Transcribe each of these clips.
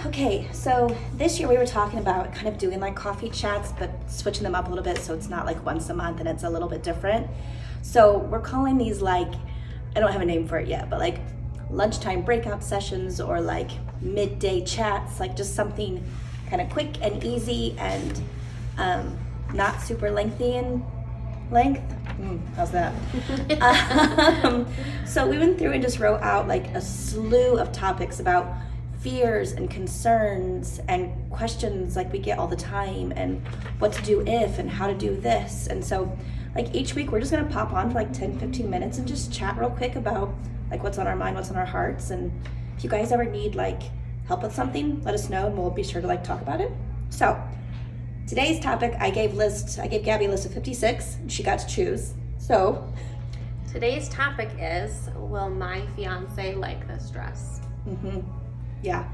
Okay, so this year we were talking about kind of doing like coffee chats, but switching them up a little bit so it's not like once a month and it's a little bit different. So we're calling these like, I don't have a name for it yet, but like lunchtime breakout sessions or like midday chats, like just something kind of quick and easy and not super lengthy in length. How's that? So we went through and just wrote out like a slew of topics about fears and concerns and questions like we get all the time and what to do if and how to do this. And so like each week we're just gonna pop on for like 10-15 minutes and just chat real quick about like what's on our mind, what's on our hearts. And if you guys ever need like help with something, let us know and we'll be sure to like talk about it. So today's topic, I gave Gabby a list of 56 and she got to choose. So today's topic is, will my fiance like this dress? Yeah.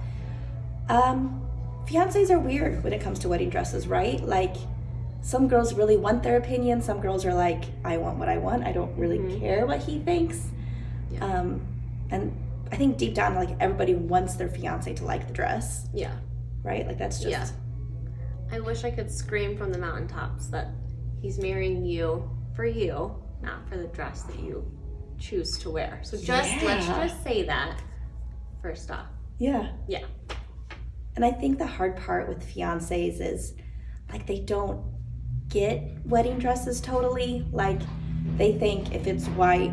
Fiancés are weird when it comes to wedding dresses, right? Like some girls really want their opinion. Some girls are like, I want what I want. I don't really care what he thinks. Yeah. And I think deep down, like everybody wants their fiance to like the dress. Yeah. Right? Like that's just... Yeah. I wish I could scream from the mountaintops that he's marrying you, not for the dress that you choose to wear. So let's just say that first off. Yeah. Yeah. And I think the hard part with fiancés is like they don't get wedding dresses totally. Like they think if it's white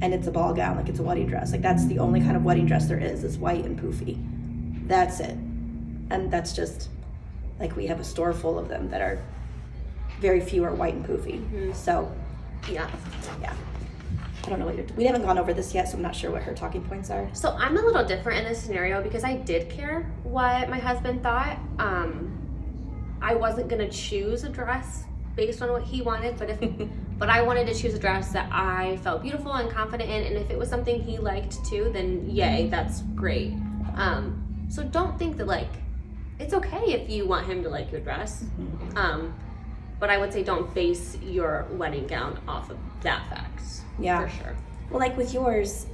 and it's a ball gown, like it's a wedding dress. Like that's the only kind of wedding dress there is white and poofy. That's it. And that's just like we have a store full of them that are very few are white and poofy. So yeah. I don't know we haven't gone over this yet, so I'm not sure what her talking points are. So I'm a little different in this scenario because I did care what my husband thought. I wasn't gonna choose a dress based on what he wanted, but I wanted to choose a dress that I felt beautiful and confident in, and if it was something he liked too, then yay, that's great. So don't think that like it's okay if you want him to like your dress. But I would say don't base your wedding gown off of that fact. Yeah. For sure. Well, like with yours,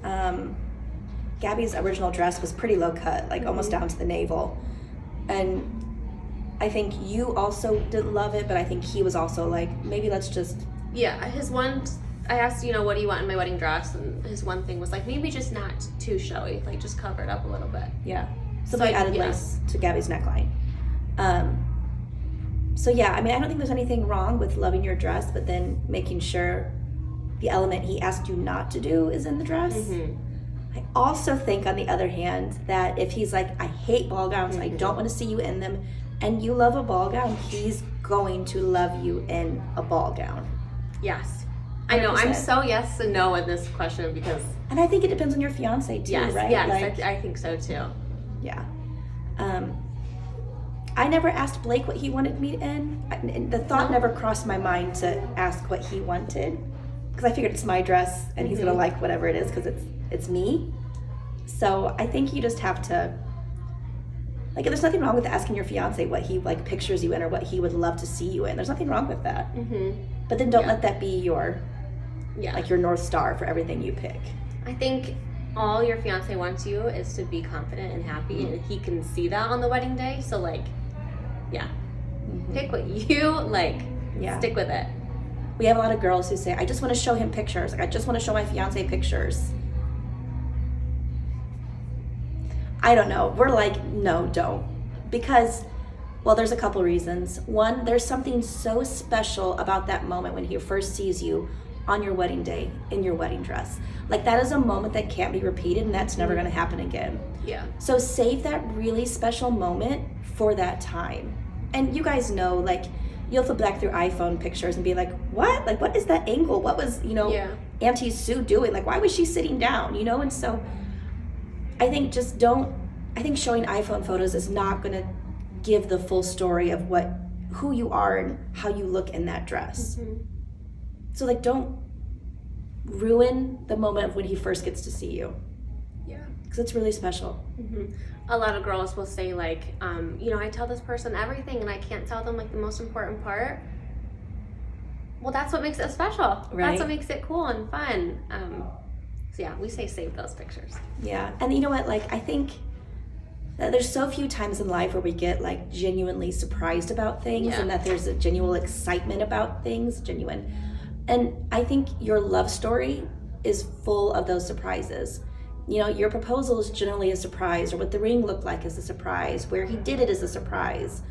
Gabby's original dress was pretty low cut, like almost down to the navel. And I think you also didn't love it, but I think he was also like, maybe let's just... Yeah, I asked, what do you want in my wedding dress? And his one thing was like, maybe just not too showy, like just cover it up a little bit. Yeah. So they added lace to Gabby's neckline. So yeah, I mean, I don't think there's anything wrong with loving your dress, but then making sure the element he asked you not to do is in the dress. I also think, on the other hand, that if he's like, I hate ball gowns, I don't want to see you in them, and you love a ball gown, he's going to love you in a ball gown. Yes. 100%. I know, I'm so yes and no in this question because... And I think it depends on your fiance too, right? Yes, like, I think so too. Yeah. I never asked Blake what he wanted me in. The thought never crossed my mind to ask what he wanted, because I figured it's my dress and he's gonna like whatever it is because it's me. So I think you just have to, like, there's nothing wrong with asking your fiance what he like pictures you in or what he would love to see you in. There's nothing wrong with that. But then don't let that be your like your North Star for everything you pick. I think all your fiance wants you is to be confident and happy, and he can see that on the wedding day. So like, pick what you like. Stick with it. We have a lot of girls who say, I just want to show him pictures. Like, I just want to show my fiance pictures. I don't know. We're like, no, don't. Because, well, there's a couple reasons. One, there's something so special about that moment when he first sees you on your wedding day in your wedding dress. Like, that is a moment that can't be repeated, and that's never going to happen again. Yeah. So save that really special moment for that time. And you guys know, like, you'll flip back through iPhone pictures and be like, what? Like, what is that angle? What was, Auntie Sue doing? Like, why was she sitting down? And so I think I think showing iPhone photos is not going to give the full story of who you are and how you look in that dress. So, like, don't ruin the moment of when he first gets to see you. Yeah. Because it's really special. A lot of girls will say, like, I tell this person everything and I can't tell them, like, the most important part. Well, that's what makes it special. Right. That's what makes it cool and fun. So, yeah, we say save those pictures. Yeah. And you know what? Like, I think There's so few times in life where we get like genuinely surprised about things, and that there's a genuine excitement about things, genuine. And I think your love story is full of those surprises. You know, your proposal is generally a surprise, or what the ring looked like is a surprise, where he did it is a surprise.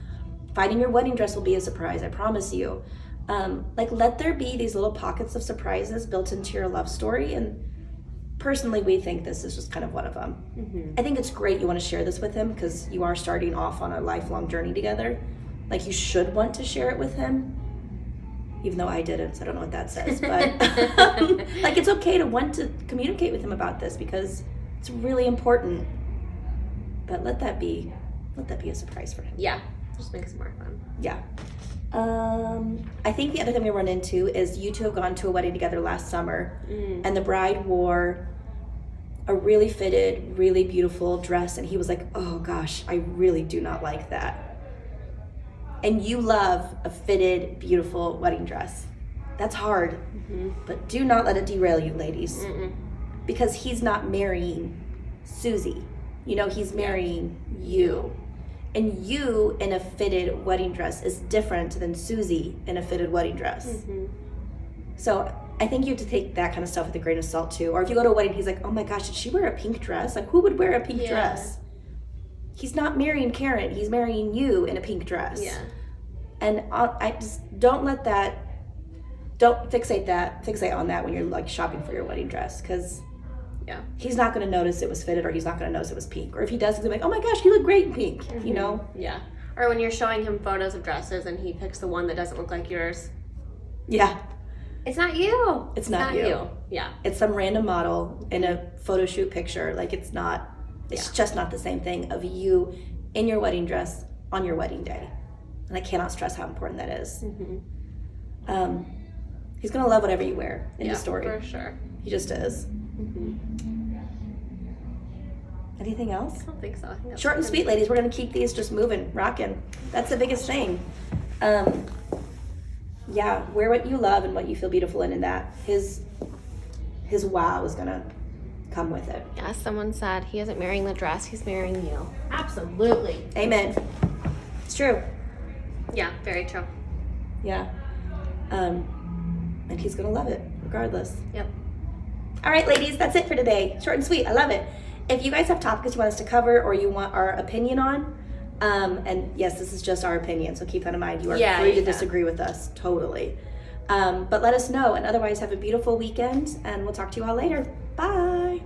Finding your wedding dress will be a surprise, I promise you. Like, let there be these little pockets of surprises built into your love story, and personally, we think this is just kind of one of them. I think it's great you want to share this with him, because you are starting off on a lifelong journey together. Like, you should want to share it with him, even though I didn't, so I don't know what that says. But like, it's okay to want to communicate with him about this, because it's really important. But let that be a surprise for him. Yeah, just makes it more fun. Yeah. I think the other thing we run into is you two have gone to a wedding together last summer, and the bride wore a really fitted, really beautiful dress, and he was like, oh gosh, I really do not like that. And you love a fitted, beautiful wedding dress. That's hard, but do not let it derail you, ladies, because he's not marrying Susie. You know, he's marrying you. And you in a fitted wedding dress is different than Susie in a fitted wedding dress. So I think you have to take that kind of stuff with a grain of salt too. Or if you go to a wedding, he's like, oh my gosh, did she wear a pink dress? Like, who would wear a pink dress? He's not marrying Karen. He's marrying you in a pink dress. Yeah. And I just don't fixate on that when you're like shopping for your wedding dress, because he's not going to notice it was fitted, or he's not going to notice it was pink. Or if he does, he's going to be like, oh my gosh, you look great in pink, you know? Yeah. Or when you're showing him photos of dresses and he picks the one that doesn't look like yours. Yeah. It's not you. It's not you. Yeah. It's some random model in a photo shoot picture. Like, it's just not the same thing of you in your wedding dress on your wedding day. And I cannot stress how important that is. He's going to love whatever you wear in the story. For sure. He just is. Anything else? I don't think so. I think that's short and sweet, ladies. We're going to keep these just moving, rocking. That's the biggest thing. Yeah, wear what you love and what you feel beautiful in, and that his wow is going to come with it. Yeah, someone said he isn't marrying the dress, he's marrying you. Absolutely. Amen. It's true. Yeah, very true. Yeah. And he's going to love it regardless. Yep. All right, ladies, that's it for today. Short and sweet. I love it. If you guys have topics you want us to cover or you want our opinion on, and yes, this is just our opinion, so keep that in mind. You are free to disagree with us, totally. But let us know, and otherwise have a beautiful weekend, and we'll talk to you all later. Bye.